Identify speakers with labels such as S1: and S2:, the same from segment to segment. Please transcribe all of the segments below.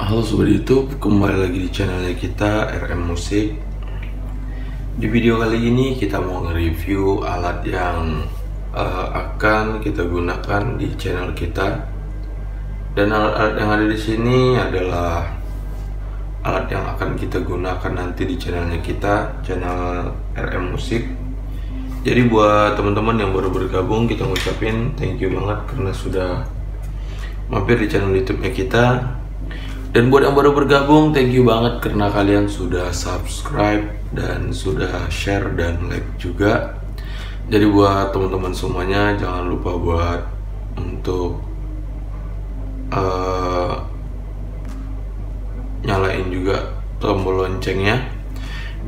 S1: Halo Sobat YouTube, kembali lagi di channelnya kita RM Musik. Di video kali ini kita mau nge-review alat yang akan kita gunakan di channel kita. Dan alat-alat yang ada di sini adalah alat yang akan kita gunakan nanti di channelnya kita, channel RM Musik. Jadi buat teman-teman yang baru bergabung, kita ngucapin thank you banget karena sudah mampir di channel YouTube-nya kita. Dan buat yang baru bergabung, thank you banget karena kalian sudah subscribe dan sudah share dan like juga. Jadi buat teman-teman semuanya, jangan lupa buat untuk nyalain juga tombol loncengnya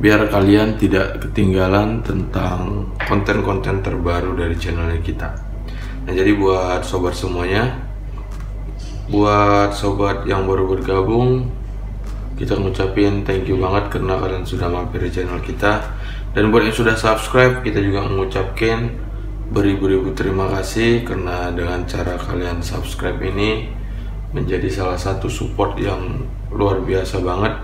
S1: biar kalian tidak ketinggalan tentang konten-konten terbaru dari channelnya kita. Nah, jadi buat sobat semuanya, buat sobat yang baru bergabung, kita ngucapin thank you banget karena kalian sudah mampir di channel kita. Dan buat yang sudah subscribe, kita juga mengucapkan beribu-ribu terima kasih karena dengan cara kalian subscribe ini menjadi salah satu support yang luar biasa banget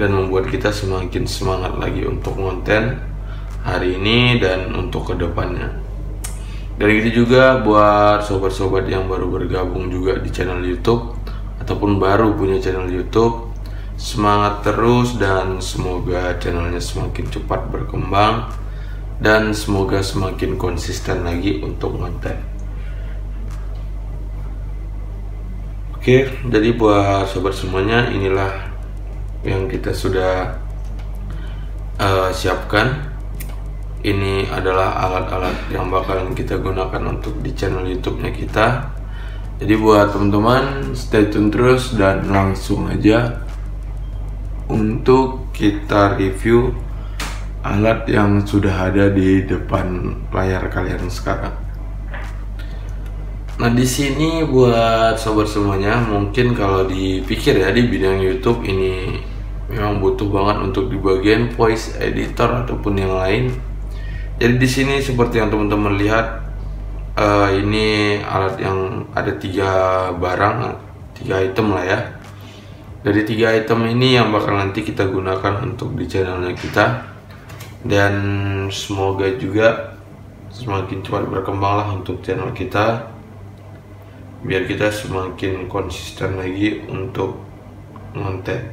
S1: dan membuat kita semakin semangat lagi untuk konten hari ini dan untuk kedepannya. Dan gitu juga buat sobat-sobat yang baru bergabung juga di channel YouTube ataupun baru punya channel YouTube, semangat terus dan semoga channelnya semakin cepat berkembang dan semoga semakin konsisten lagi untuk konten. Oke, jadi buat sobat semuanya, inilah yang kita sudah siapkan. Ini adalah alat-alat yang bakalan kita gunakan untuk di channel YouTube-nya kita. Jadi buat teman-teman, stay tune terus dan langsung aja untuk kita review alat yang sudah ada di depan layar kalian sekarang. Nah, di sini buat sobat semuanya, mungkin kalau dipikir ya di bidang YouTube ini memang butuh banget untuk di bagian voice editor ataupun yang lain. Jadi di sini seperti yang teman-teman lihat, ini alat yang ada 3 barang, 3 item lah ya. Dari 3 item ini yang bakal nanti kita gunakan untuk di channelnya kita. Dan semoga juga semakin cepat berkembang lah untuk channel kita, biar kita semakin konsisten lagi untuk konten.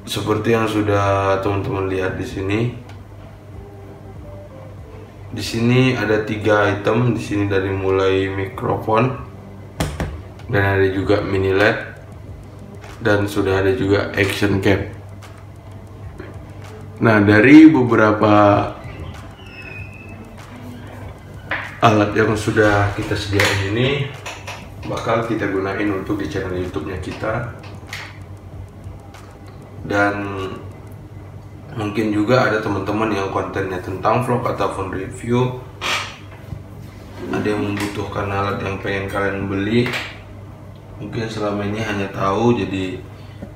S1: Seperti yang sudah teman-teman lihat di sini. Di sini ada 3 item. Di sini dari mulai mikrofon dan ada juga mini LED dan sudah ada juga action cam. Nah, dari beberapa alat yang sudah kita sediain ini bakal kita gunain untuk di channel YouTube-nya kita. Dan mungkin juga ada teman-teman yang kontennya tentang vlog ataupun review, ada yang membutuhkan alat yang pengen kalian beli, mungkin selama ini hanya tahu jadi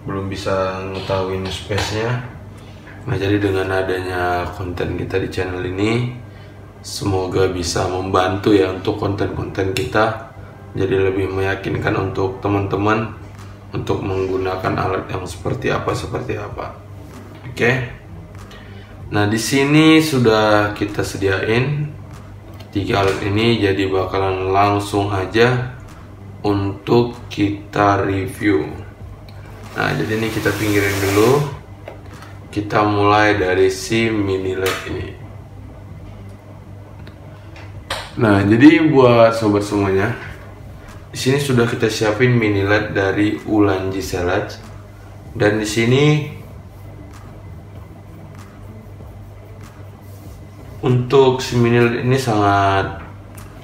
S1: belum bisa ngetahuin space-nya. Nah, jadi dengan adanya konten kita di channel ini, semoga bisa membantu ya untuk konten-konten kita jadi lebih meyakinkan untuk teman-teman untuk menggunakan alat yang seperti apa. Oke. Nah, di sini sudah kita sediain 3 alat ini, jadi bakalan langsung aja untuk kita review. Nah, jadi ini kita pinggirin dulu. Kita mulai dari si mini LED ini. Nah, jadi buat sobat semuanya, di sini sudah kita siapin mini LED dari Ulanzi Select. Dan di sini untuk si mini LED ini sangat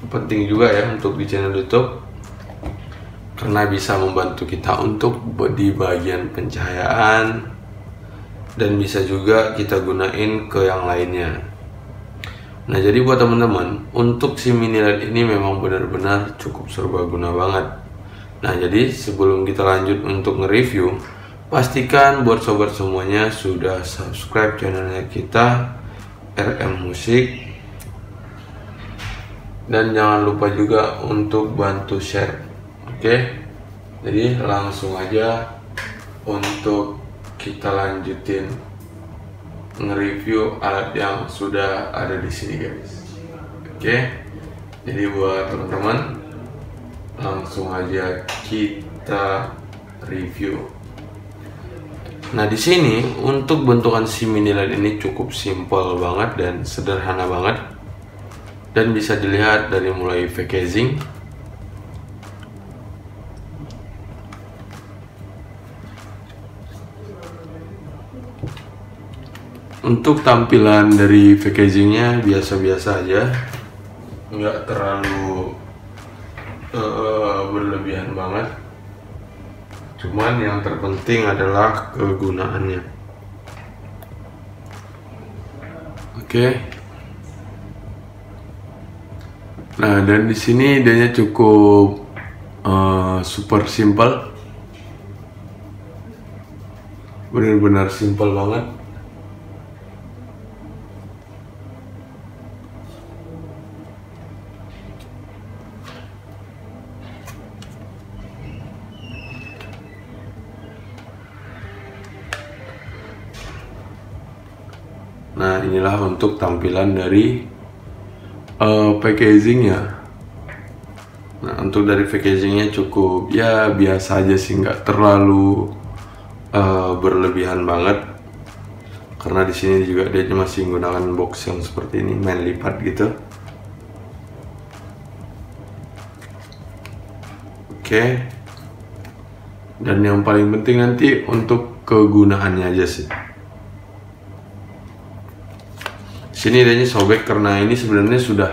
S1: penting juga ya untuk di channel YouTube, karena bisa membantu kita untuk di bagian pencahayaan dan bisa juga kita gunain ke yang lainnya. Nah, jadi buat teman-teman, untuk si mini LED ini memang benar-benar cukup serbaguna banget. Nah, jadi sebelum kita lanjut untuk nge-review, pastikan buat sobat semuanya sudah subscribe channelnya kita RM Musik, dan jangan lupa juga untuk bantu share. Oke. Jadi langsung aja untuk kita lanjutin nge-review alat yang sudah ada di sini guys. Oke, jadi buat teman-teman langsung aja kita review. Nah, di sini untuk bentukan si mini LED ini cukup simpel banget dan sederhana banget, dan bisa dilihat dari mulai packaging, untuk tampilan dari packagingnya biasa-biasa aja, nggak terlalu berlebihan banget. Cuman yang terpenting adalah kegunaannya. Oke. Nah, dan di sini idenya cukup super simple. Benar-benar simple banget. Nah, inilah untuk tampilan dari packagingnya. Nah, untuk dari packagingnya cukup ya biasa aja sih, nggak terlalu berlebihan banget. Karena di sini juga dia masih menggunakan box yang seperti ini, main lipat gitu. Oke. Dan yang paling penting nanti untuk kegunaannya aja sih. Sini idenya sobek karena ini sebenarnya sudah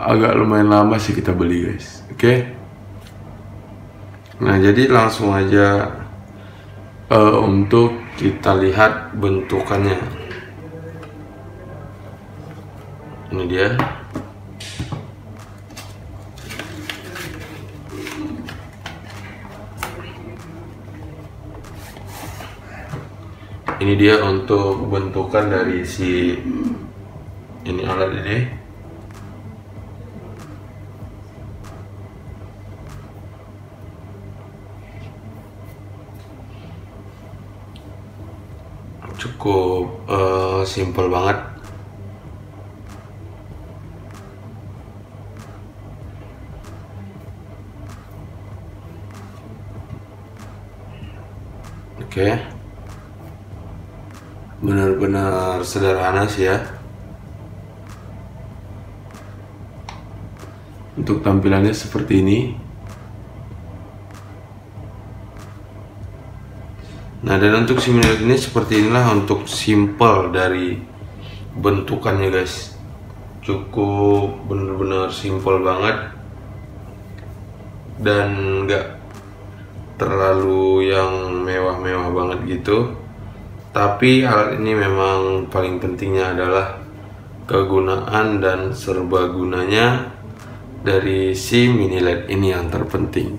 S1: agak lumayan lama sih kita beli guys. Oke. Nah, jadi langsung aja untuk kita lihat bentukannya. Ini dia. Ini dia untuk bentukan dari si ini alat ini. Cukup simple banget. Oke. Benar-benar sederhana sih ya. Untuk tampilannya seperti ini. Nah, dan untuk si mini LED ini seperti inilah untuk simple dari bentukannya guys. Cukup benar-benar simple banget dan nggak terlalu yang mewah-mewah banget gitu. Tapi alat ini memang paling pentingnya adalah kegunaan dan serbagunanya dari si mini LED ini yang terpenting.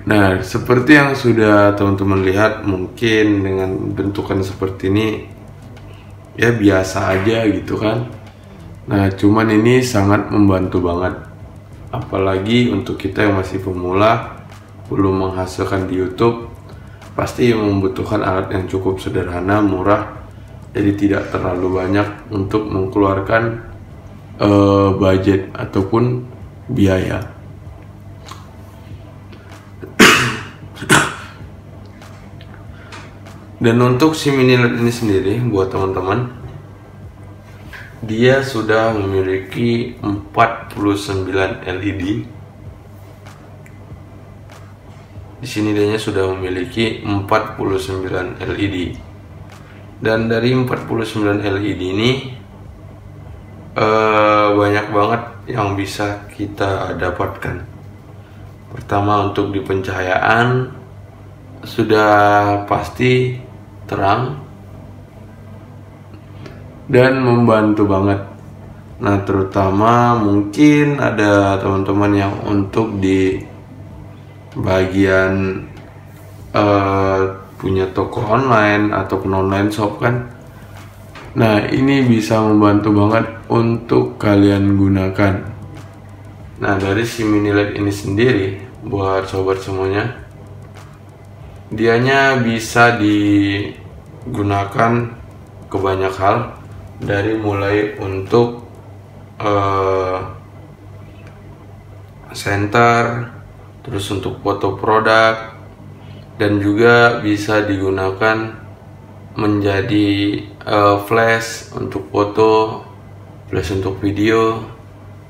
S1: Nah, seperti yang sudah teman-teman lihat, mungkin dengan bentukan seperti ini ya biasa aja gitu kan. Nah, cuman ini sangat membantu banget. Apalagi untuk kita yang masih pemula, belum menghasilkan di YouTube, pasti membutuhkan alat yang cukup sederhana, murah, jadi tidak terlalu banyak untuk mengeluarkan budget ataupun biaya. Dan untuk si mini LED ini sendiri buat teman-teman, dia sudah memiliki 49 LED. Di sini dia sudah memiliki 49 LED. Dan dari 49 LED ini banyak banget yang bisa kita dapatkan. Pertama, untuk di pencahayaan sudah pasti terang dan membantu banget. Nah, terutama mungkin ada teman-teman yang untuk di bagian punya toko online ataupun online shop kan. Nah, ini bisa membantu banget untuk kalian gunakan. Nah, dari si mini LED ini sendiri, buat sobat semuanya, dianya bisa digunakan ke banyak hal, dari mulai untuk center, terus untuk foto produk, dan juga bisa digunakan menjadi flash untuk foto, flash untuk video.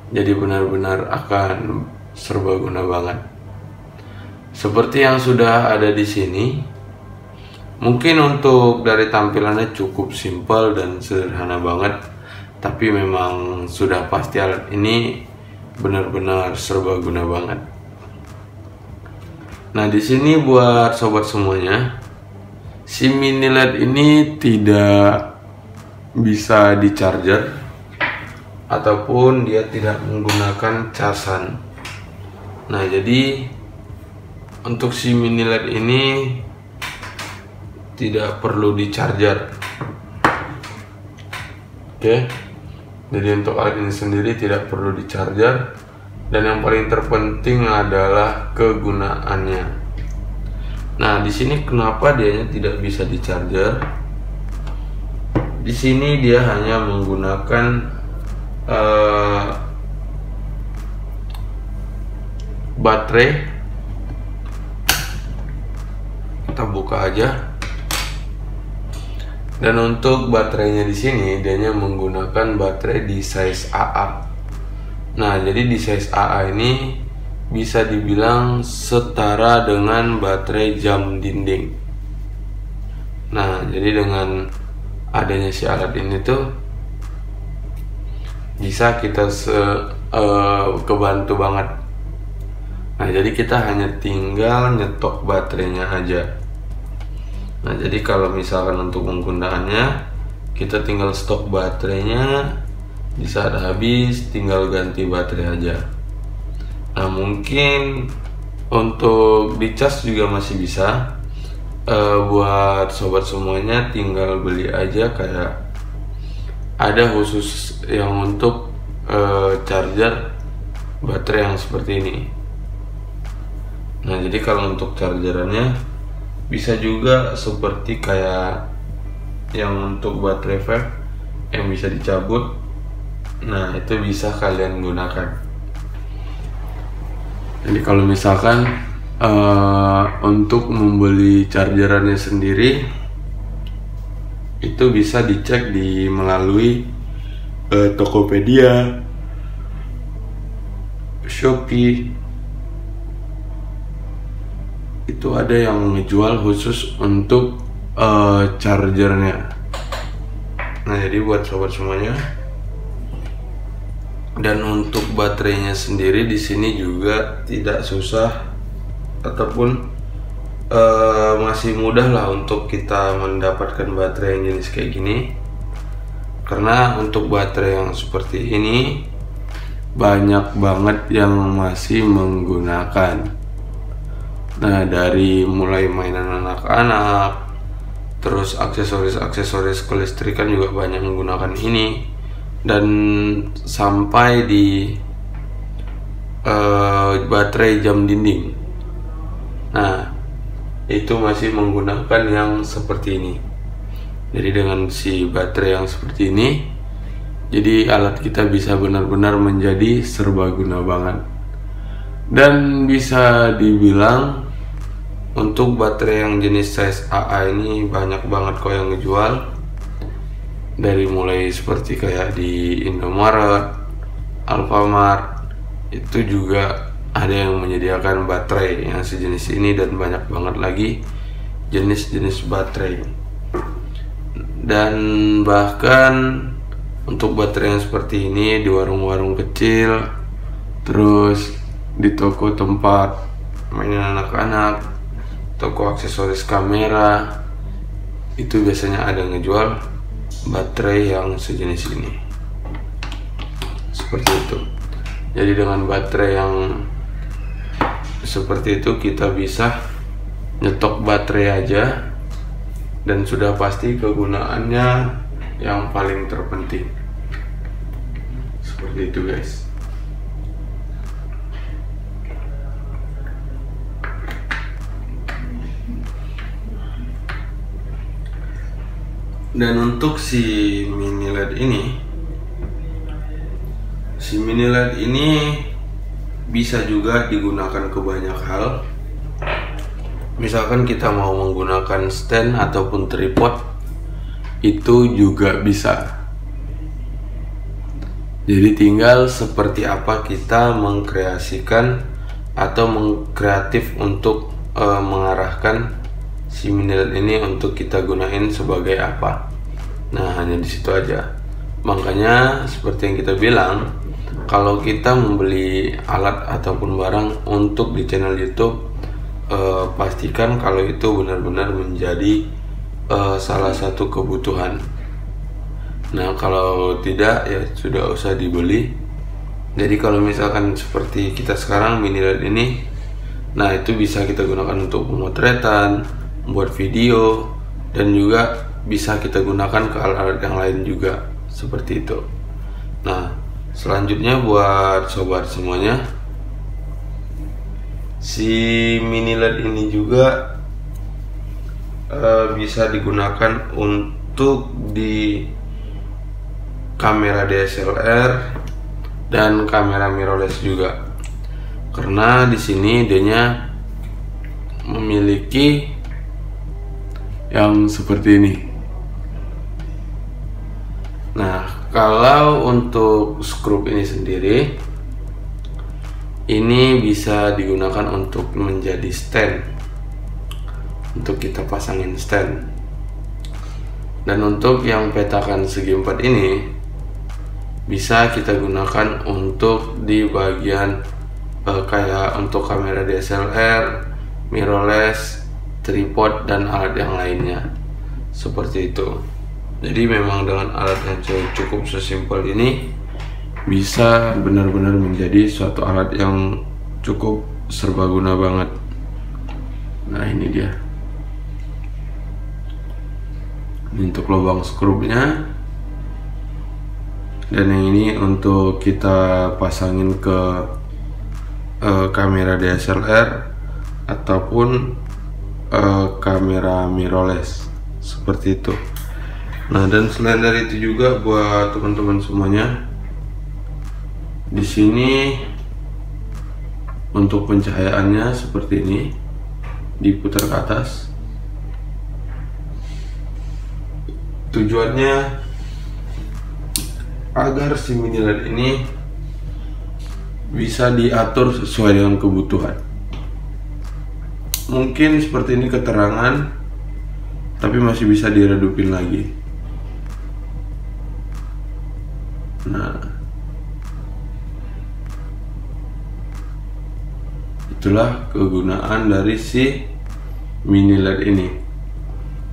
S1: Jadi benar-benar akan serbaguna banget. Seperti yang sudah ada di sini, mungkin untuk dari tampilannya cukup simpel dan sederhana banget, tapi memang sudah pasti alat ini benar-benar serbaguna banget. Nah, di sini buat sobat semuanya, si mini LED ini tidak bisa di charger ataupun dia tidak menggunakan casan. Nah, jadi untuk si mini LED ini tidak perlu di charger. Oke. Jadi untuk alat ini sendiri tidak perlu di charger, dan yang paling terpenting adalah kegunaannya. Nah, di sini kenapa dia tidak bisa di charger? Di sini dia hanya menggunakan baterai. Kita buka aja. Dan untuk baterainya di sini dia hanya menggunakan baterai di size AA. Nah, jadi di size AA ini bisa dibilang setara dengan baterai jam dinding. Nah, jadi dengan adanya si alat ini tuh bisa kita kebantu banget. Nah, jadi kita hanya tinggal nyetok baterainya aja. Nah, jadi kalau misalkan untuk penggunaannya, kita tinggal stok baterainya, di saat habis tinggal ganti baterai aja. Nah, mungkin untuk dicas juga masih bisa. Buat sobat semuanya tinggal beli aja, kayak ada khusus yang untuk charger baterai yang seperti ini. Nah, jadi kalau untuk chargerannya bisa juga seperti kayak yang untuk baterai vape yang bisa dicabut. Nah, itu bisa kalian gunakan. Jadi kalau misalkan untuk membeli chargerannya sendiri, itu bisa dicek melalui Tokopedia, Shopee. Itu ada yang ngejual khusus untuk chargernya. Nah, jadi buat sobat semuanya, dan untuk baterainya sendiri di sini juga tidak susah ataupun masih mudah lah untuk kita mendapatkan baterai yang jenis kayak gini, karena untuk baterai yang seperti ini banyak banget yang masih menggunakan. Nah, dari mulai mainan anak-anak, terus aksesoris kelistrikan juga banyak menggunakan ini, dan sampai di baterai jam dinding. Nah, itu masih menggunakan yang seperti ini. Jadi dengan si baterai yang seperti ini, jadi alat kita bisa benar-benar menjadi serbaguna banget. Dan bisa dibilang untuk baterai yang jenis size AA ini banyak banget kok yang ngejual. Dari mulai seperti kayak di Indomaret, Alfamart, itu juga ada yang menyediakan baterai yang sejenis ini, dan banyak banget lagi jenis-jenis baterai. Dan bahkan untuk baterai yang seperti ini di warung-warung kecil, terus di toko tempat mainan anak-anak, toko aksesoris kamera, itu biasanya ada ngejual baterai yang sejenis ini. Seperti itu. Jadi dengan baterai yang seperti itu kita bisa nyetok baterai aja, dan sudah pasti kegunaannya yang paling terpenting. Seperti itu, guys. Dan untuk si mini LED ini bisa juga digunakan ke banyak hal. Misalkan kita mau menggunakan stand ataupun tripod, itu juga bisa. Jadi tinggal seperti apa kita mengkreasikan atau mengkreatif untuk mengarahkan si mini LED ini untuk kita gunain sebagai apa. Nah, hanya di situ aja. Makanya seperti yang kita bilang, kalau kita membeli alat ataupun barang untuk di channel YouTube, pastikan kalau itu benar-benar menjadi salah satu kebutuhan. Nah, kalau tidak ya sudah usah dibeli. Jadi kalau misalkan seperti kita sekarang mini LED ini, nah itu bisa kita gunakan untuk pemotretan, membuat video, dan juga bisa kita gunakan ke alat-alat yang lain juga seperti itu. Nah, selanjutnya buat sobat semuanya, si mini LED ini juga bisa digunakan untuk di kamera DSLR dan kamera mirrorless juga, karena di sini idenya memiliki yang seperti ini. Nah, kalau untuk skrup ini sendiri, ini bisa digunakan untuk menjadi stand, untuk kita pasangin stand. Dan untuk yang petakan segi 4 ini bisa kita gunakan untuk di bagian kayak untuk kamera DSLR, mirrorless, tripod, dan alat yang lainnya seperti itu. Jadi memang dengan alat yang cukup sesimpel ini bisa benar-benar menjadi suatu alat yang cukup serbaguna banget. Nah, ini dia. Ini untuk lubang skrupnya, dan yang ini untuk kita pasangin ke kamera DSLR ataupun kamera mirrorless seperti itu. Nah, dan selain dari itu juga buat teman-teman semuanya, di sini untuk pencahayaannya seperti ini, diputar ke atas. Tujuannya agar si mini LED ini bisa diatur sesuai dengan kebutuhan. Mungkin seperti ini keterangan, tapi masih bisa diredupin lagi. Nah, itulah kegunaan dari si mini LED ini.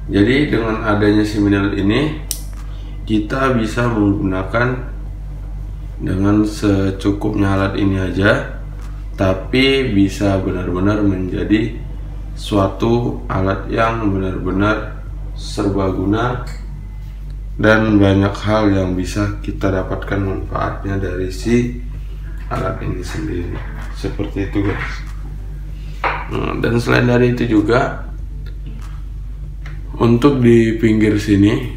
S1: Jadi dengan adanya si mini LED ini, kita bisa menggunakan dengan secukupnya alat ini aja, tapi bisa benar-benar menjadi suatu alat yang benar-benar serbaguna, dan banyak hal yang bisa kita dapatkan manfaatnya dari si alat ini sendiri. Seperti itu, guys. Nah, dan selain dari itu juga, untuk di pinggir sini,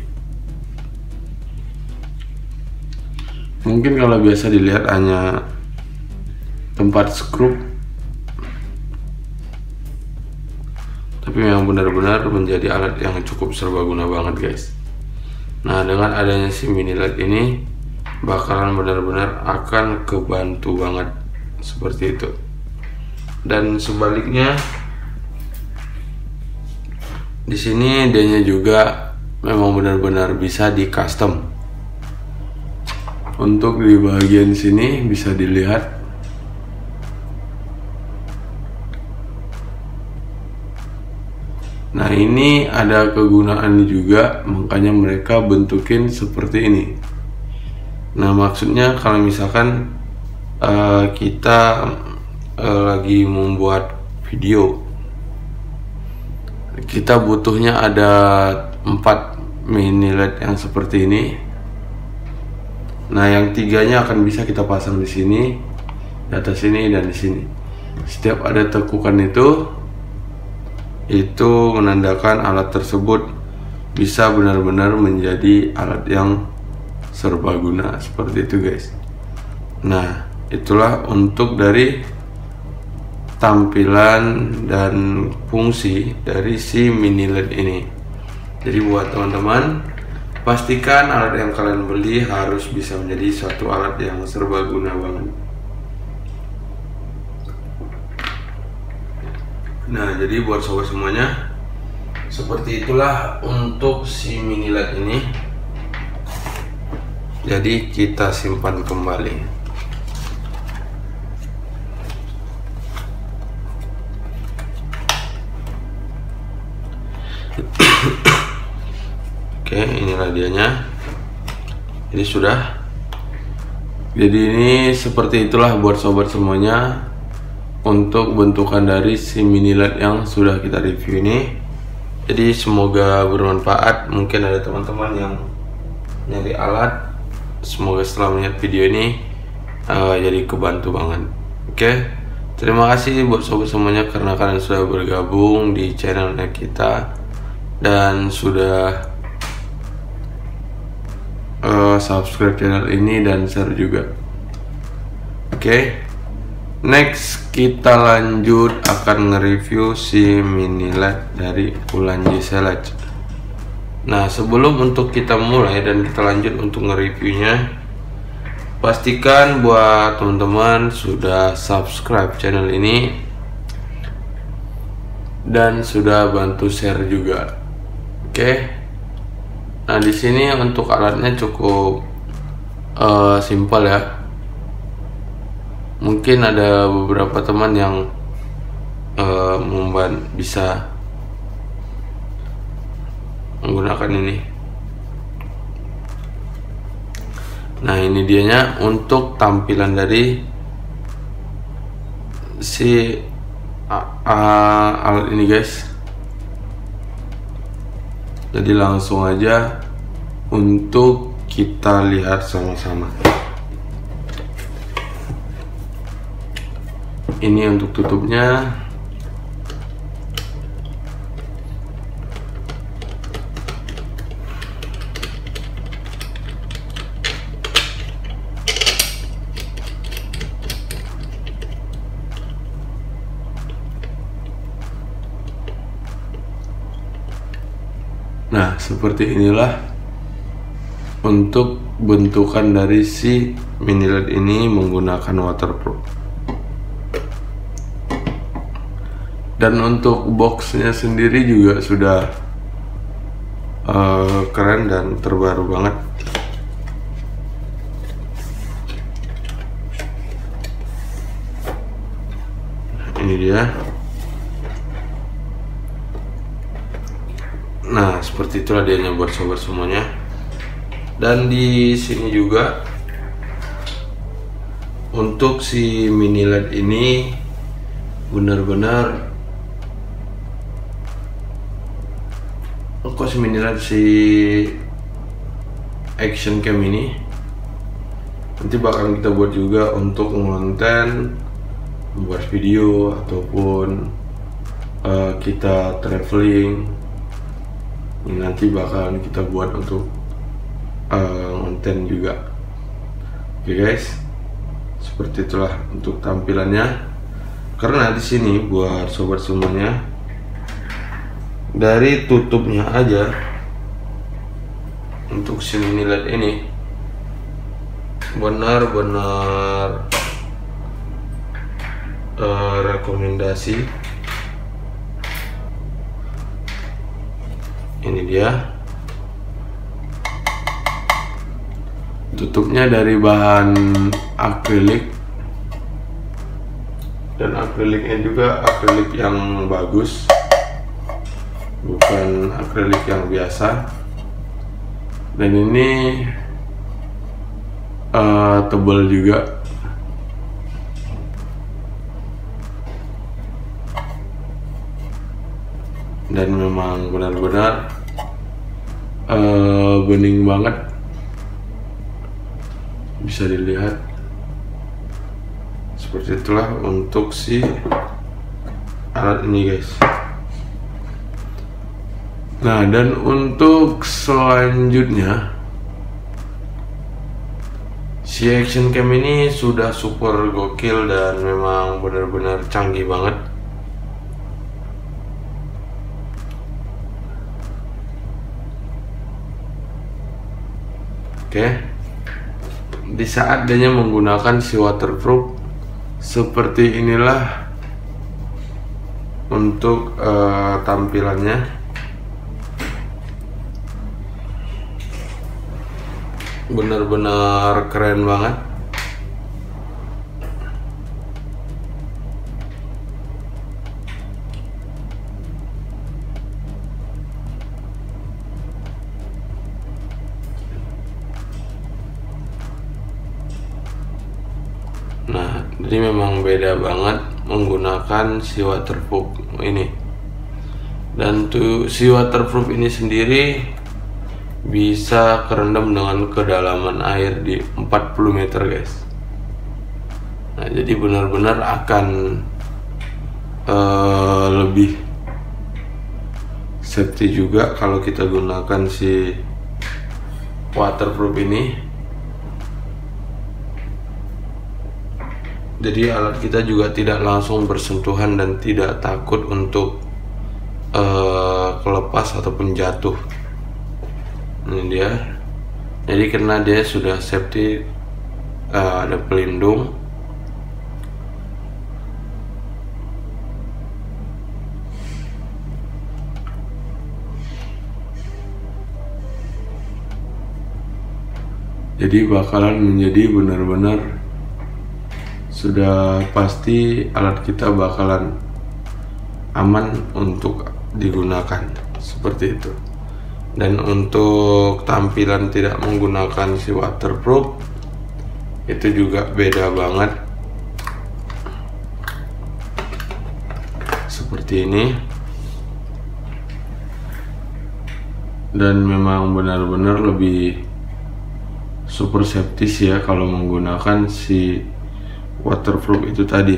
S1: mungkin kalau biasa dilihat hanya tempat skrup, tapi yang benar-benar menjadi alat yang cukup serbaguna banget, guys. Nah, dengan adanya si mini LED ini bakalan benar-benar akan kebantu banget seperti itu. Dan sebaliknya, di sini idenya juga memang benar-benar bisa di custom. Untuk di bagian sini bisa dilihat Nah, ini ada kegunaan juga, makanya mereka bentukin seperti ini. Nah, maksudnya kalau misalkan kita lagi membuat video, kita butuhnya ada 4 mini LED yang seperti ini. Nah, yang 3-nya akan bisa kita pasang di sini, di atas sini, dan di sini. Setiap ada tekukan itu menandakan alat tersebut bisa benar-benar menjadi alat yang serbaguna seperti itu guys. Nah, itulah untuk dari tampilan dan fungsi dari si mini LED ini. Jadi buat teman-teman, pastikan alat yang kalian beli harus bisa menjadi suatu alat yang serbaguna banget. Nah, jadi buat sobat semuanya, seperti itulah untuk si mini LED ini. Jadi kita simpan kembali. Oke, inilah dianya. Jadi sudah. Jadi ini seperti itulah buat sobat semuanya untuk bentukan dari si mini LED yang sudah kita review ini. Jadi semoga bermanfaat. Mungkin ada teman-teman yang nyari alat, semoga setelah melihat video ini jadi kebantu banget. Oke, terima kasih buat sobat semuanya karena kalian sudah bergabung di channelnya kita dan sudah subscribe channel ini dan share juga. Oke, next kita lanjut akan nge-review si mini LED dari Ulanzi Select. Nah, sebelum untuk kita mulai dan kita lanjut untuk nge-reviewnya, pastikan buat teman-teman sudah subscribe channel ini dan sudah bantu share juga. Oke. Nah, di sini untuk alatnya cukup simpel ya. Mungkin ada beberapa teman yang bisa menggunakan ini. Nah, ini dianya untuk tampilan dari si alat ini guys. Jadi langsung aja untuk kita lihat sama-sama. Ini untuk tutupnya. Nah, seperti inilah untuk bentukan dari si mini LED ini menggunakan waterproof. Dan untuk boxnya sendiri juga sudah keren dan terbaru banget. Ini dia. Nah, seperti itulah dianya buat sobat semuanya. Dan di sini juga untuk si mini LED ini benar-benar si mini LED si action cam ini nanti bakalan kita buat juga untuk konten membuat video ataupun kita traveling. Ini nanti bakalan kita buat untuk konten juga. Oke guys, seperti itulah untuk tampilannya. Karena di sini buat sobat semuanya, dari tutupnya aja untuk si mini LED ini benar-benar rekomendasi. Ini dia tutupnya dari bahan akrilik, dan akriliknya juga akrilik yang bagus, bukan akrilik yang biasa. Dan ini tebal juga. Dan memang benar-benar bening banget, bisa dilihat. Seperti itulah untuk si alat ini guys. Nah, dan untuk selanjutnya, si action cam ini sudah super gokil dan memang benar-benar canggih banget. Oke, di saat dia menggunakan si waterproof seperti inilah untuk tampilannya. Benar-benar keren banget. Nah, jadi memang beda banget menggunakan si waterproof ini. Dan tuh si waterproof ini sendiri bisa kerendam dengan kedalaman air di 40 meter guys. Nah, jadi benar-benar akan lebih safety juga kalau kita gunakan si waterproof ini. Jadi alat kita juga tidak langsung bersentuhan dan tidak takut untuk kelepas ataupun jatuh. Ini dia. Jadi karena dia sudah safety, ada pelindung. Jadi bakalan menjadi benar-benar sudah pasti alat kita bakalan aman untuk digunakan seperti itu. Dan untuk tampilan tidak menggunakan si waterproof itu juga beda banget seperti ini. Dan memang benar-benar lebih super safety sih ya kalau menggunakan si waterproof itu tadi.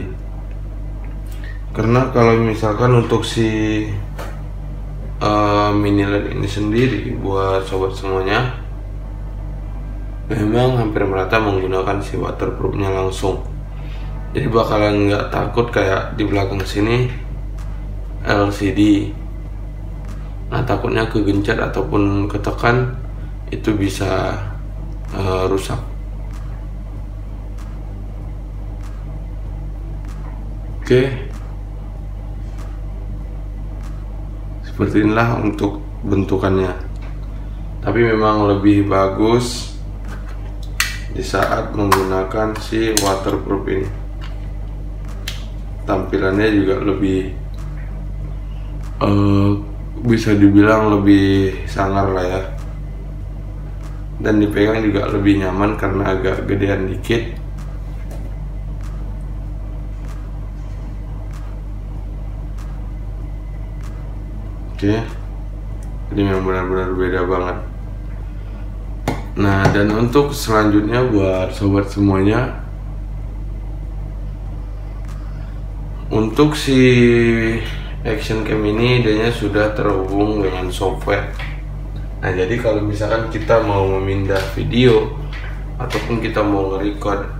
S1: Karena kalau misalkan untuk si mini LED ini sendiri buat sobat semuanya, memang hampir merata menggunakan si waterproofnya langsung. Jadi bakalan nggak takut kayak di belakang sini LCD. Nah, takutnya kegencet ataupun ketekan itu bisa rusak. Oke. Seperti inilah untuk bentukannya. Tapi memang lebih bagus di saat menggunakan si waterproof ini. Tampilannya juga lebih bisa dibilang lebih sangar lah ya. Dan dipegang juga lebih nyaman karena agak gedean dikit. Oke, jadi memang benar-benar beda banget. Nah, dan untuk selanjutnya buat sobat semuanya, untuk si action cam ini dia sudah terhubung dengan software. Nah, jadi kalau misalkan kita mau memindah video ataupun kita mau nge-record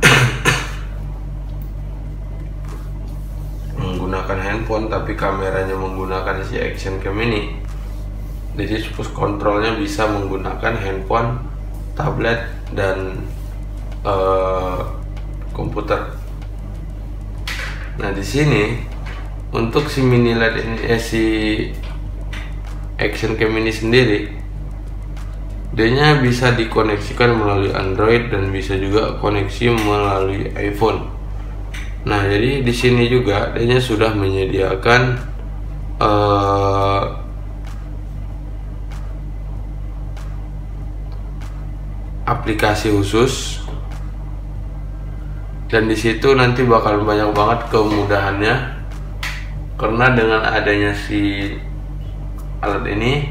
S1: menggunakan handphone tapi kameranya menggunakan si action cam ini, jadi push kontrolnya bisa menggunakan handphone, tablet, dan komputer. Nah, di sini untuk si mini LED ini, si action cam ini sendiri, dia bisa dikoneksikan melalui Android dan bisa juga koneksi melalui iPhone. Nah, jadi di sini juga dia sudah menyediakan aplikasi khusus, dan di situ nanti bakal banyak banget kemudahannya. Karena dengan adanya si alat ini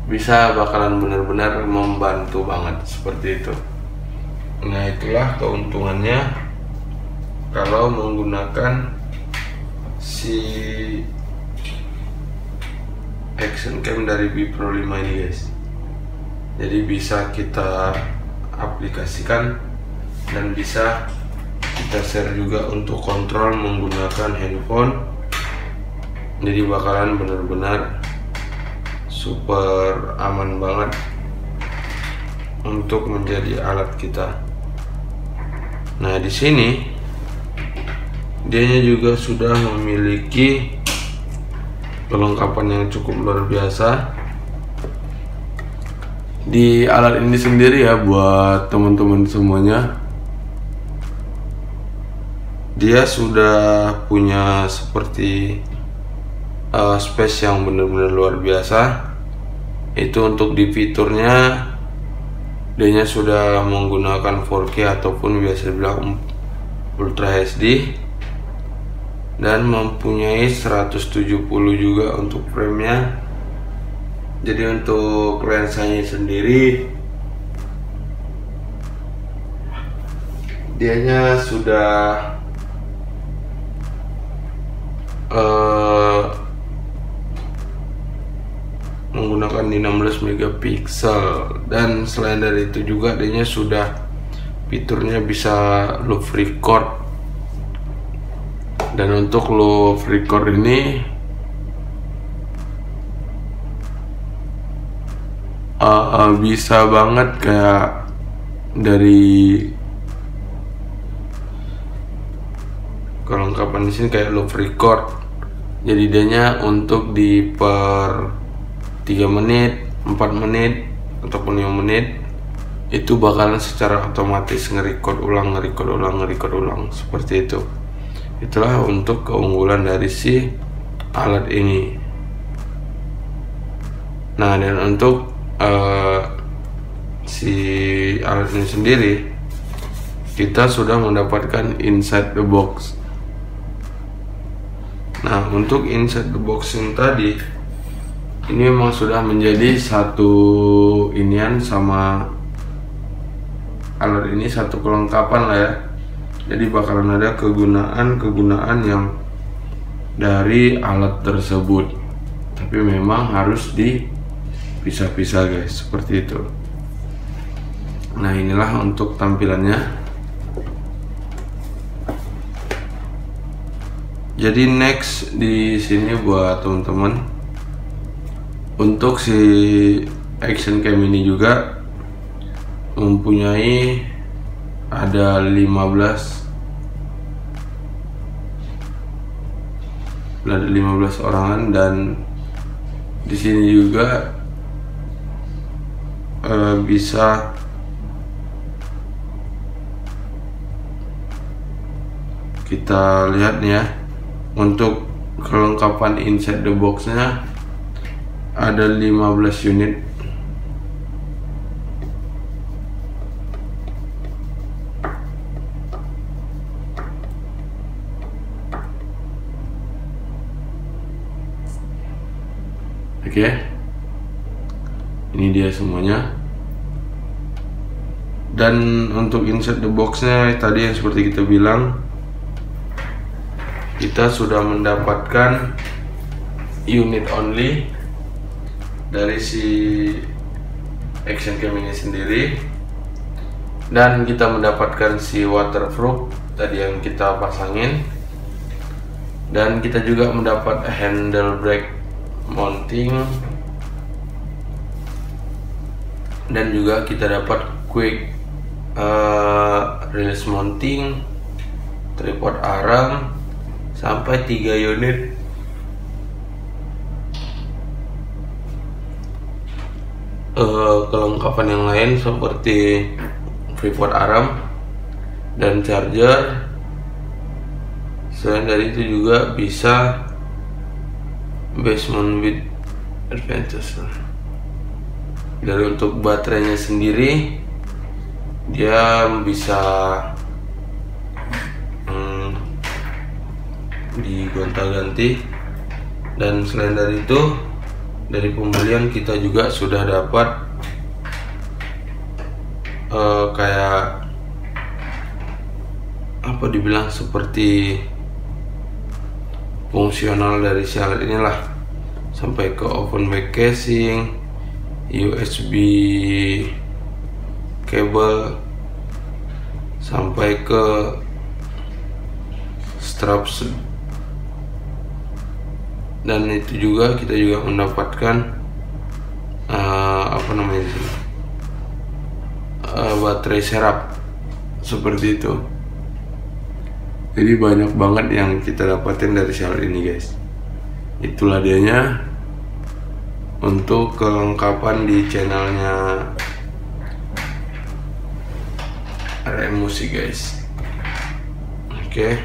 S1: bisa bakalan benar-benar membantu banget seperti itu. Nah, itulah keuntungannya kalau menggunakan si action cam dari B Pro 5 ini guys. Jadi bisa kita aplikasikan dan bisa kita share juga untuk kontrol menggunakan handphone. Jadi bakalan benar-benar super aman banget untuk menjadi alat kita. Nah, di sini dianya juga sudah memiliki kelengkapan yang cukup luar biasa. Di alat ini sendiri ya, buat teman-teman semuanya, dia sudah punya seperti space yang benar-benar luar biasa. Itu untuk di fiturnya, dianya sudah menggunakan 4K ataupun biasa dibilang Ultra HD, dan mempunyai 170 juga untuk framenya. Jadi untuk lensanya sendiri, dianya sudah menggunakan di 16 megapiksel, dan selain dari itu juga dianya sudah fiturnya bisa loop record. Dan untuk loop record ini bisa banget kayak dari kelengkapan di sini kayak loop record. Jadi dianya untuk di per 3 menit, 4 menit ataupun 5 menit itu bakalan secara otomatis nge-record ulang seperti itu. Itulah untuk keunggulan dari si alat ini. Nah, dan untuk si alat ini sendiri, kita sudah mendapatkan inside the box. Nah, untuk inside the box yang tadi, ini memang sudah menjadi satu inian sama alat ini, satu kelengkapan lah ya. Jadi bakalan ada kegunaan yang dari alat tersebut, tapi memang harus dipisah-pisah guys, seperti itu. Nah, inilah untuk tampilannya. Jadi next di sini buat teman-teman, untuk si action cam ini juga mempunyai ada 15 orangan, dan di sini juga bisa kita lihat nih ya, untuk kelengkapan inside the box-nya ada 15 unit. Oke, ini dia semuanya. Dan untuk inside the box-nya tadi yang seperti kita bilang, kita sudah mendapatkan unit only dari si action cam ini sendiri, dan kita mendapatkan si waterproof tadi yang kita pasangin, dan kita juga mendapat handle brake mounting, dan juga kita dapat quick release mounting, tripod arm, sampai 3 unit kelengkapan yang lain seperti tripod arm dan charger. Selain dari itu juga bisa basement with advantage. Dari untuk baterainya sendiri, dia bisa digonta-ganti. Dan selain dari itu, dari pembelian kita juga sudah dapat kayak apa dibilang, seperti fungsional dari si alat inilah. sampai ke open back casing, USB kabel, sampai ke strap, dan itu juga kita juga mendapatkan baterai serap seperti itu. Jadi banyak banget yang kita dapatin dari seller ini guys. Itulah dianya untuk kelengkapan di channelnya RM Musik guys. Oke,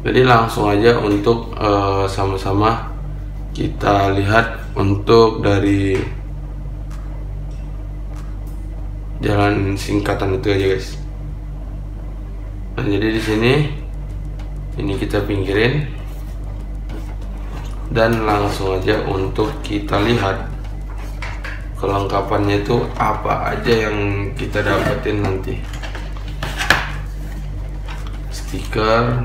S1: jadi langsung aja untuk sama-sama kita lihat untuk dari jalan singkatan itu aja guys. Nah, jadi di sini ini kita pinggirin dan langsung aja untuk kita lihat kelengkapannya itu apa aja yang kita dapetin nanti. Stiker,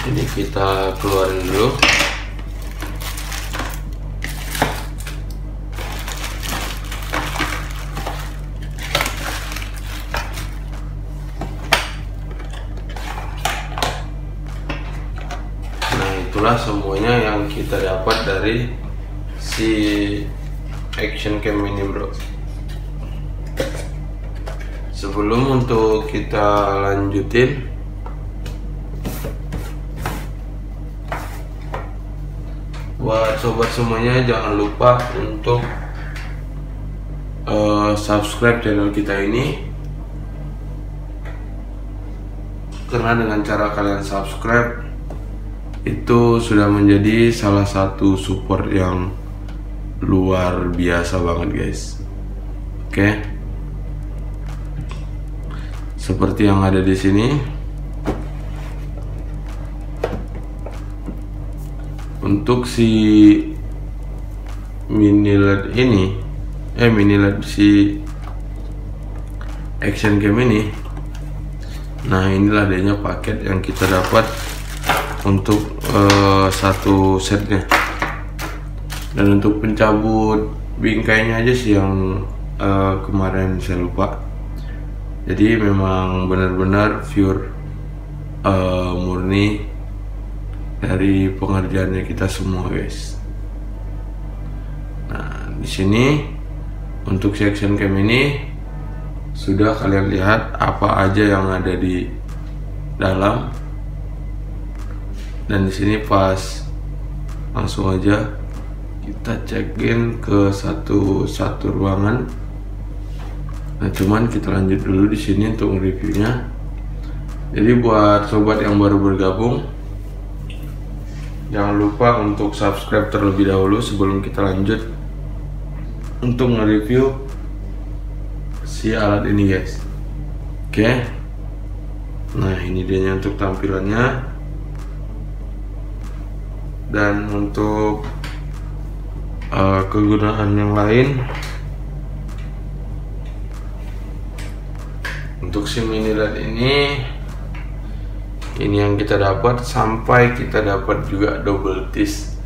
S1: ini kita keluarin dulu. Itulah semuanya yang kita dapat dari si action cam ini bro. Sebelum untuk kita lanjutin, buat sobat semuanya jangan lupa untuk subscribe channel kita ini, karena dengan cara kalian subscribe itu sudah menjadi salah satu support yang luar biasa banget guys. Oke, seperti yang ada di sini. Untuk si mini LED ini, mini LED si action cam ini, nah inilah adanya paket yang kita dapat untuk satu setnya. Dan untuk pencabut bingkainya aja sih yang kemarin saya lupa. Jadi memang benar-benar pure murni dari pengerjaannya kita semua guys. Nah di sini untuk section cam ini sudah kalian lihat apa aja yang ada di dalam. Dan di sini pas langsung aja kita cekin ke satu ruangan. Nah cuman kita lanjut dulu di sini untuk reviewnya. Jadi buat sobat yang baru bergabung, jangan lupa untuk subscribe terlebih dahulu sebelum kita lanjut untuk nge-review si alat ini guys. Oke, nah ini dia untuk tampilannya. Dan untuk kegunaan yang lain, untuk si mini LED ini yang kita dapat, sampai kita dapat juga double disc,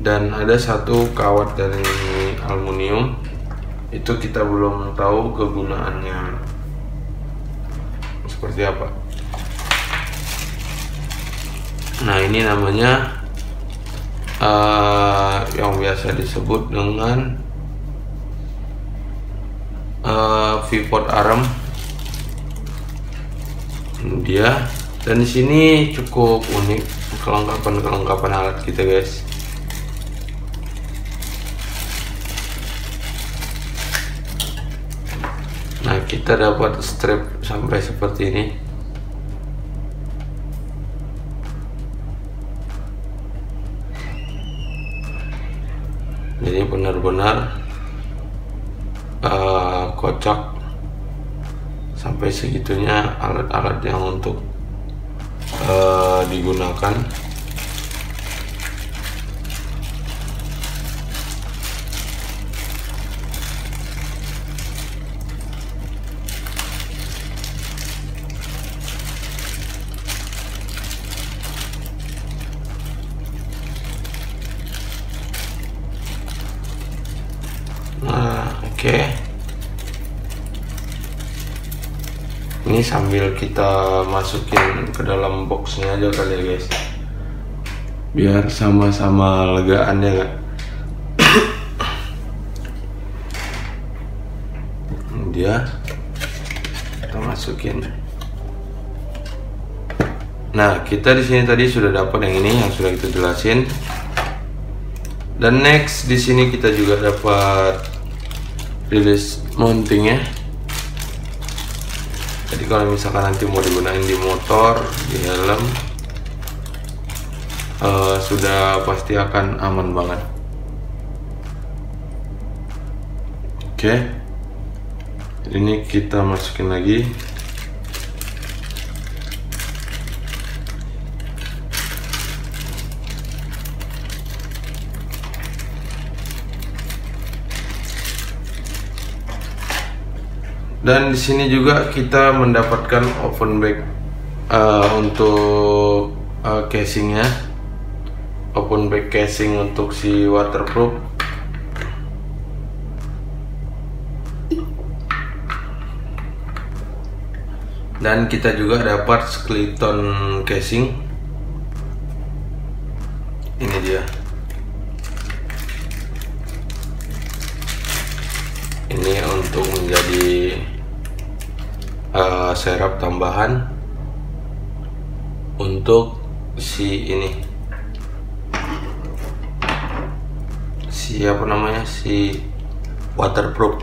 S1: dan ada satu kawat dari aluminium. Itu kita belum tahu kegunaannya seperti apa. Nah ini namanya yang biasa disebut dengan pivot arm dia. Dan di sini cukup unik kelengkapan alat kita guys. Nah kita dapat strap sampai seperti ini. Jadi benar-benar kocak sampai segitunya alat-alat yang untuk digunakan. Ini sambil kita masukin ke dalam boxnya aja kali ya guys, biar sama-sama legaan ya gak? Dia kita masukin. Nah, kita di sini tadi sudah dapat yang ini yang sudah kita jelasin. Dan next di sini kita juga dapat release mounting ya. Jadi kalau misalkan nanti mau digunakan di motor, di helm, sudah pasti akan aman banget. Oke, ini kita masukin lagi. Dan di sini juga kita mendapatkan open bag untuk casingnya, open bag casing untuk si waterproof. Dan kita juga dapat skeleton casing. Ini dia. Ini untuk menjadi serap tambahan untuk si ini, si apa namanya, si waterproof.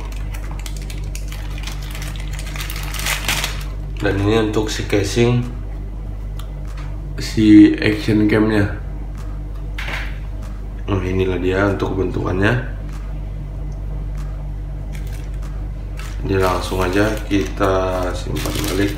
S1: Dan ini untuk si casing si action camnya. Nah, inilah dia untuk bentukannya. Jadi langsung aja kita simpan balik.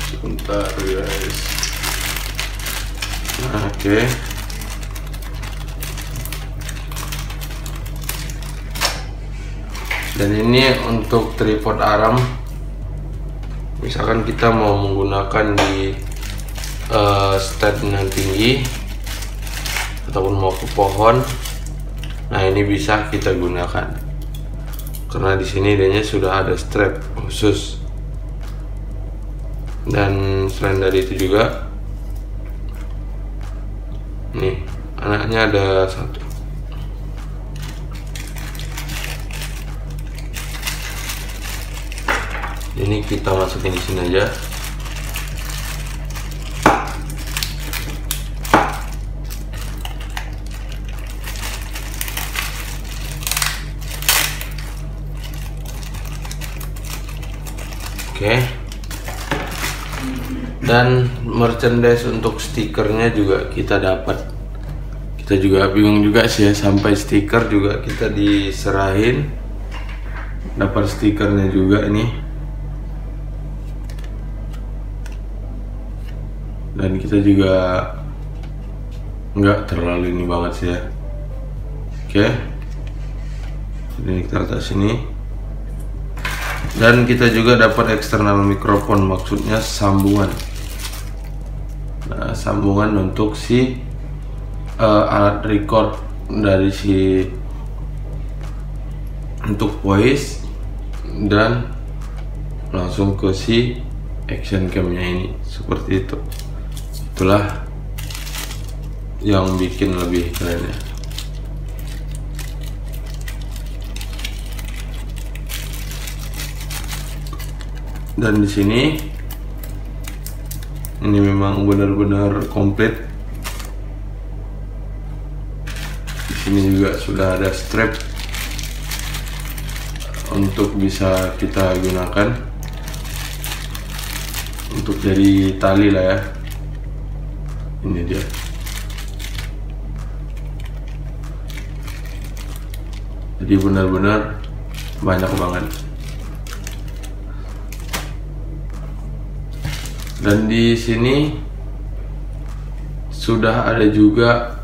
S1: Sebentar guys. Nah, oke. Dan ini untuk tripod arm. Misalkan kita mau menggunakan di stand yang tinggi ataupun mau ke pohon, nah ini bisa kita gunakan karena di sini dia sudah ada strap khusus. Dan selain dari itu juga, nih anaknya ada satu. Ini kita masukin di sini aja. Oke. Dan merchandise untuk stikernya juga kita dapat. Kita juga bingung juga sih ya, sampai stiker juga kita diserahin. Dapat stikernya juga ini. Dan kita juga nggak terlalu ini banget sih ya. Oke, ini kita letak sini. Dan kita juga dapat eksternal mikrofon, maksudnya sambungan. Nah, sambungan untuk si alat record dari si untuk voice dan langsung ke si action camnya ini, seperti itu. Itulah yang bikin lebih keren ya. Dan di sini ini memang benar-benar komplit. Di sini juga sudah ada strap untuk bisa kita gunakan untuk jadi tali lah ya. Ini dia. Jadi benar-benar banyak banget. Dan di sini sudah ada juga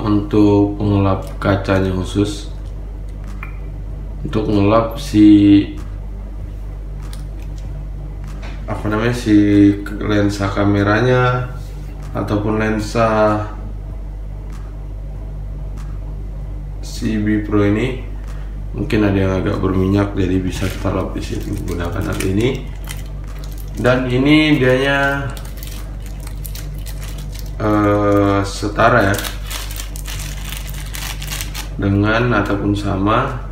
S1: untuk pengelap kacanya khusus. untuk ngelap si lensa kameranya ataupun lensa si B Pro ini. Mungkin ada yang agak berminyak, jadi bisa kita lap di sini menggunakan alat ini. Dan ini dianya setara ya dengan ataupun sama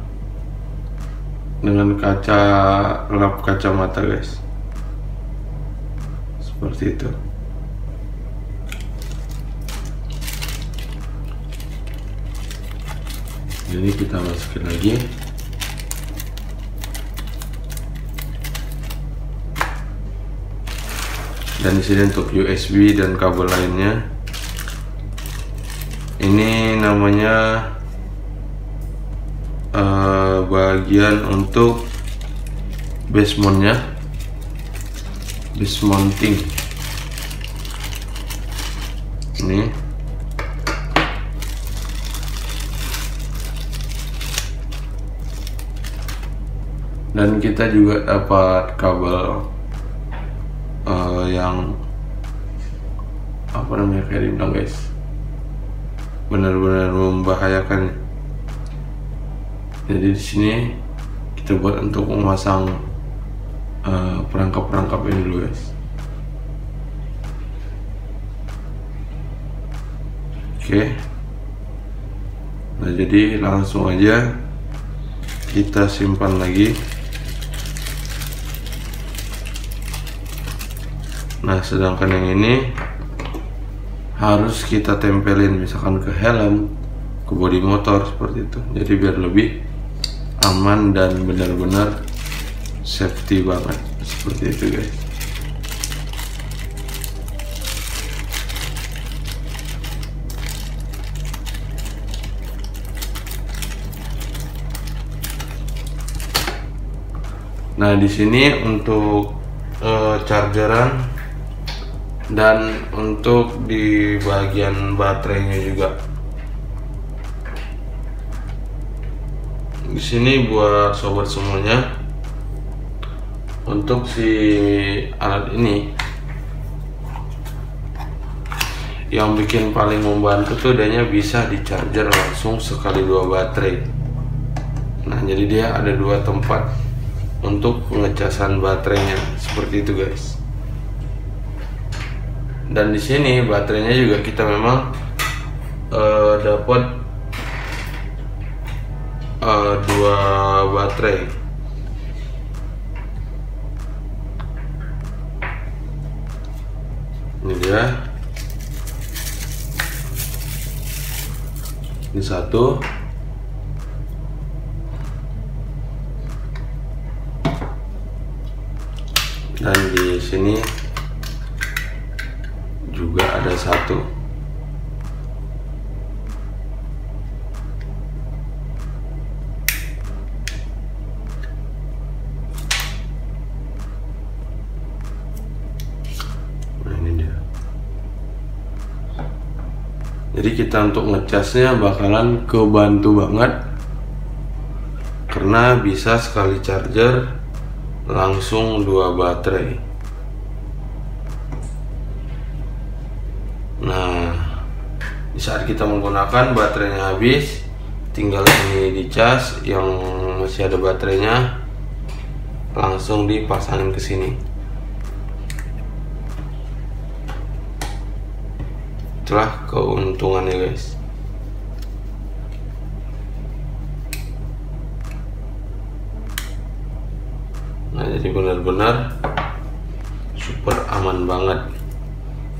S1: dengan lap kacamata guys, seperti itu. Ini kita masukin lagi. Dan di sini untuk USB dan kabel lainnya. Ini namanya bagian untuk base mountnya, base mounting. Ini. Dan kita juga dapat kabel yang kayak dibilang guys, benar-benar membahayakan. Jadi di sini kita buat untuk memasang perangkap-perangkap ini dulu guys. Oke. Nah, jadi langsung aja kita simpan lagi. Nah, sedangkan yang ini harus kita tempelin misalkan ke helm, ke bodi motor seperti itu. Jadi biar lebih aman dan benar-benar safety banget, seperti itu guys. Nah, di sini untuk chargeran dan untuk di bagian baterainya juga. Di sini buat sobat semuanya, untuk si alat ini yang bikin paling membantu tuh adanya bisa di charger langsung sekali 2 baterai. Nah, jadi dia ada 2 tempat untuk pengecasan baterainya, seperti itu guys. Dan di sini baterainya juga kita memang dapat 2 baterai. Ini dia. Ini 1. Dan di sini juga ada 1. Nah, ini dia. Jadi kita untuk ngecasnya bakalan kebantu banget, karena bisa sekali charger langsung 2 baterai. Nah, di saat kita menggunakan baterainya habis, tinggal ini dicas, yang masih ada baterainya langsung dipasangin ke sini. Itulah keuntungannya guys. Nah, jadi benar-benar super aman banget.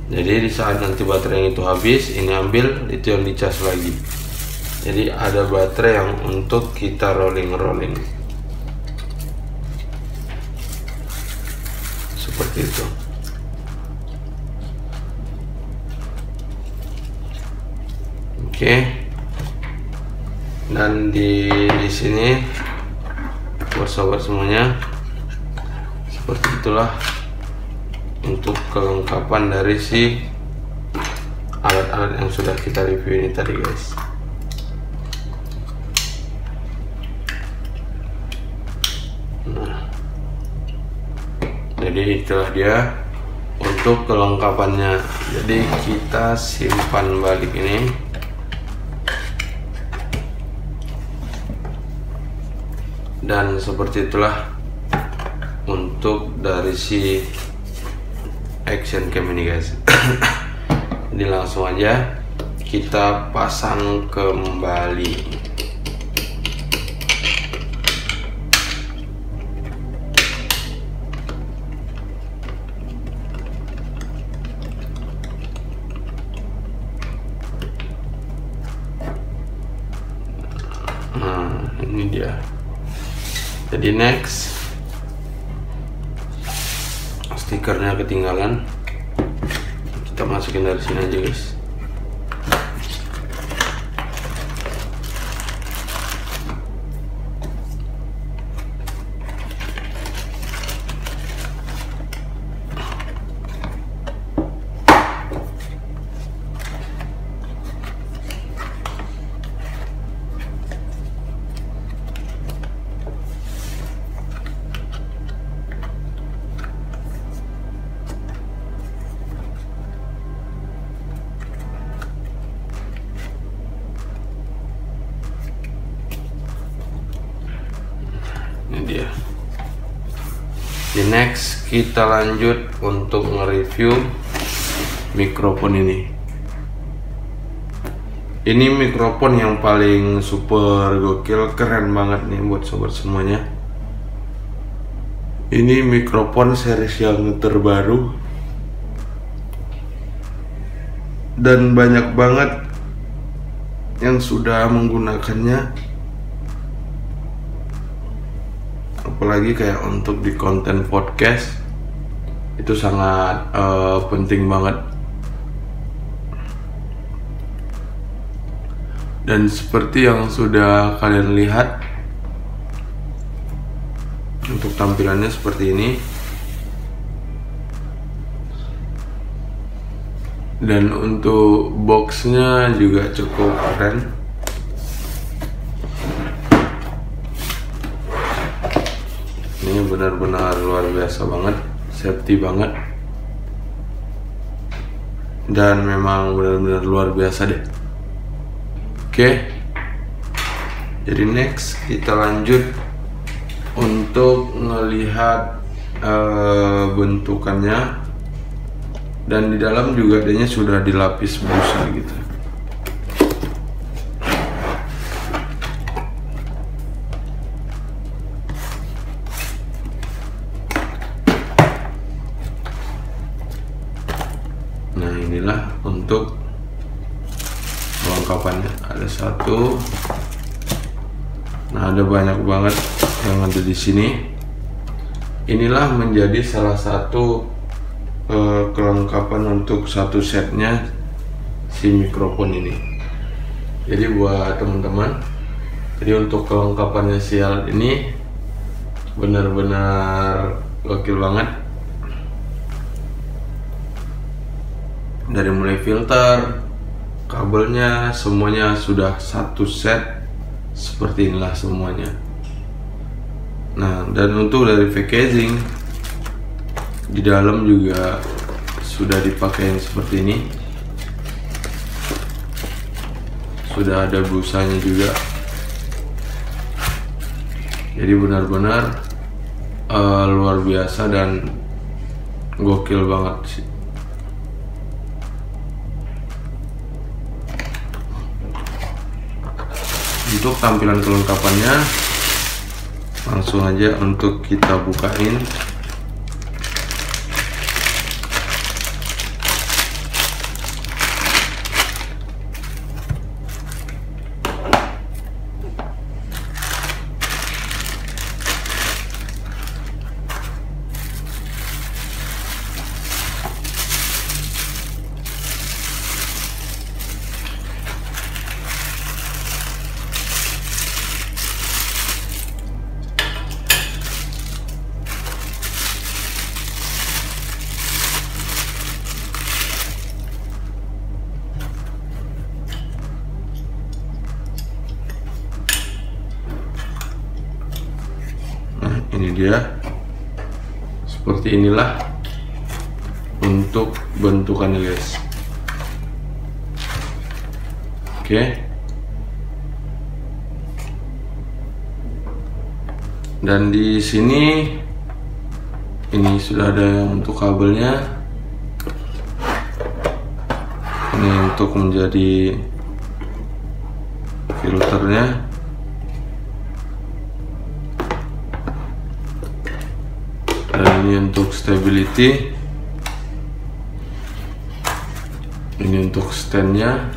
S1: Jadi di saat nanti baterai itu habis, ini ambil, itu yang dicas lagi. Jadi ada baterai yang untuk kita rolling seperti itu. Oke. Dan di sini buat sobat semuanya, seperti itulah untuk kelengkapan dari si alat-alat yang sudah kita review ini tadi guys. Jadi itulah dia untuk kelengkapannya. Jadi kita simpan balik ini. Dan seperti itulah untuk dari si action cam ini guys. Jadi langsung aja kita pasang kembali. Nah, ini dia. Jadi next, stikernya ketinggalan, kita masukin dari sini aja guys. Ini dia. Di next kita lanjut untuk nge-review mikrofon ini. Ini mikrofon yang paling super gokil, keren banget nih buat sobat semuanya. Ini mikrofon series yang terbaru dan banyak banget yang sudah menggunakannya. Apalagi kayak untuk di konten podcast itu sangat penting banget. Dan seperti yang sudah kalian lihat, untuk tampilannya seperti ini. Dan untuk boxnya juga cukup keren. Ini benar-benar luar biasa banget, safety banget, dan memang benar-benar luar biasa deh. Oke, jadi next kita lanjut untuk melihat bentukannya, dan di dalam juga adanya sudah dilapis busa gitu. Nah, inilah untuk kelengkapannya. Ada satu. Nah, ada banyak banget yang ada di sini. Inilah menjadi salah satu kelengkapan untuk satu setnya si mikrofon ini. Jadi buat teman-teman, jadi untuk kelengkapannya si alat ini benar-benar gokil banget. Dari mulai filter, kabelnya, semuanya sudah satu set seperti inilah semuanya. Nah, dan untuk dari packaging di dalam juga sudah dipakai seperti ini. Sudah ada busanya juga. Jadi benar-benar luar biasa dan gokil banget sih. Untuk tampilan kelengkapannya, langsung aja untuk kita bukain. Ini dia seperti inilah untuk bentukannya guys. Oke. Dan di sini ini sudah ada yang untuk kabelnya. Ini untuk menjadi filternya. Dan ini untuk stability. Ini untuk standnya.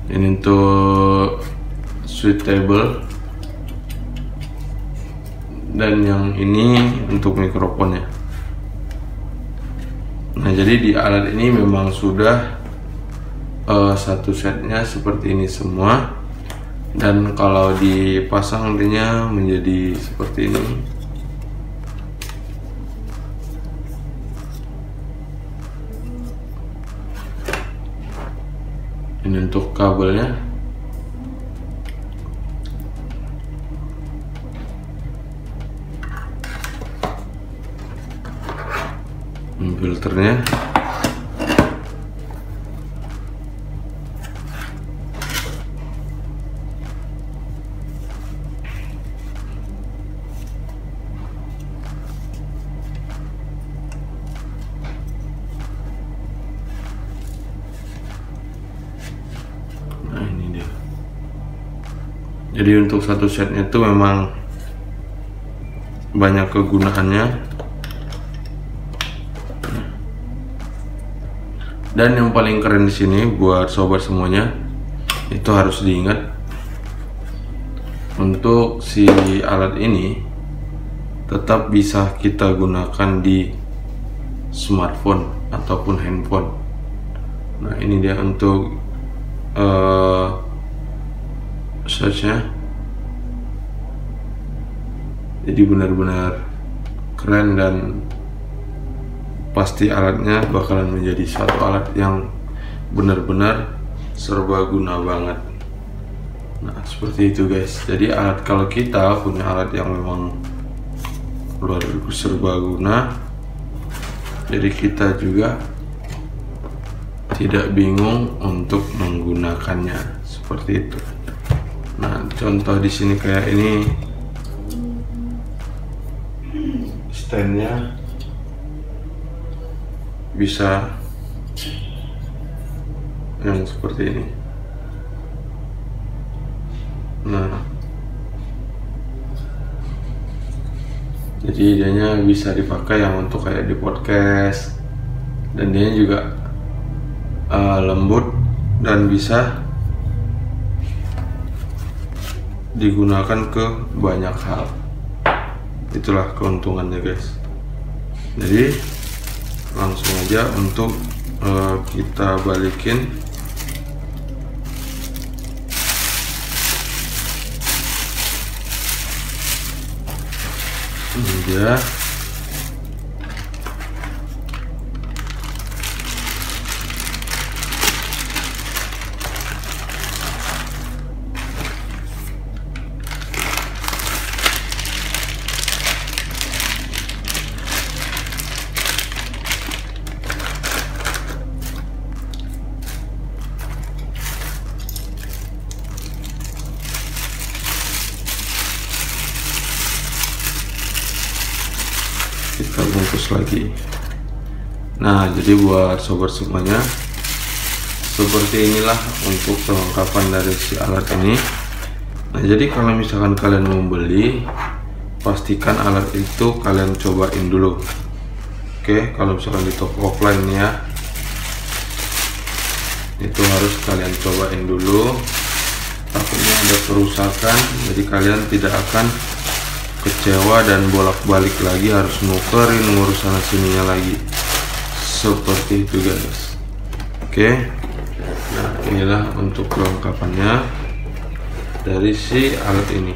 S1: Ini untuk switch table. Dan yang ini untuk mikrofonnya. Nah, jadi di alat ini memang sudah satu setnya seperti ini semua. Dan kalau dipasang nantinya menjadi seperti ini. Ini untuk kabelnya. Ini filternya. Nah, ini dia. Jadi untuk satu setnya itu memang banyak kegunaannya. Dan yang paling keren di sini buat sobat semuanya, itu harus diingat, untuk si alat ini tetap bisa kita gunakan di smartphone ataupun handphone. Nah, ini dia untuk searchnya. Jadi benar-benar keren dan pasti alatnya bakalan menjadi suatu alat yang benar-benar serbaguna banget. Nah, seperti itu guys. Jadi alat, kalau kita punya alat yang memang luar serbaguna, jadi kita juga tidak bingung untuk menggunakannya seperti itu. Nah, contoh di sini kayak ini standnya bisa yang seperti ini. Nah, jadi dianya bisa dipakai yang untuk kayak di podcast, dan dia juga lembut dan bisa digunakan ke banyak hal. Itulah keuntungannya guys. Jadi langsung aja untuk kita balikin. Ini dia. Kita bungkus lagi. Nah, jadi buat sobat semuanya, seperti inilah untuk kelengkapan dari si alat ini. Nah, jadi kalau misalkan kalian mau beli, pastikan alat itu kalian cobain dulu. Oke, kalau misalkan di toko offline ya, itu harus kalian cobain dulu. Takutnya ada kerusakan, jadi kalian tidak akan kecewa dan bolak-balik lagi harus nukerin, ngurus sana sininya lagi. Seperti itu guys. Oke. Nah, inilah untuk kelengkapannya dari si alat ini.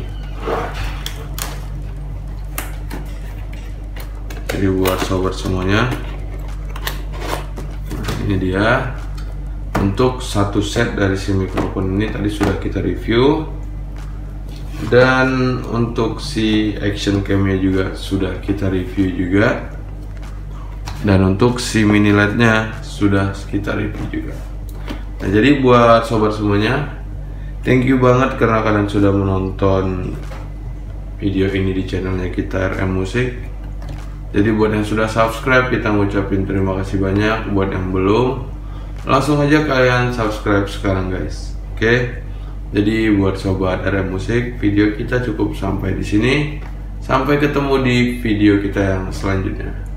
S1: Jadi buat sobat semuanya, ini dia untuk satu set dari si mikrofon ini. Tadi sudah kita review. Dan untuk si action camnya juga sudah kita review juga. Dan untuk si mini LED-nya sudah kita review juga. Nah, jadi buat sobat semuanya, thank you banget karena kalian sudah menonton video ini di channelnya kita RM Musik. Jadi buat yang sudah subscribe, kita ngucapin terima kasih banyak. Buat yang belum, langsung aja kalian subscribe sekarang guys. Oke. Jadi buat sobat RM Musik, video kita cukup sampai di sini. Sampai ketemu di video kita yang selanjutnya.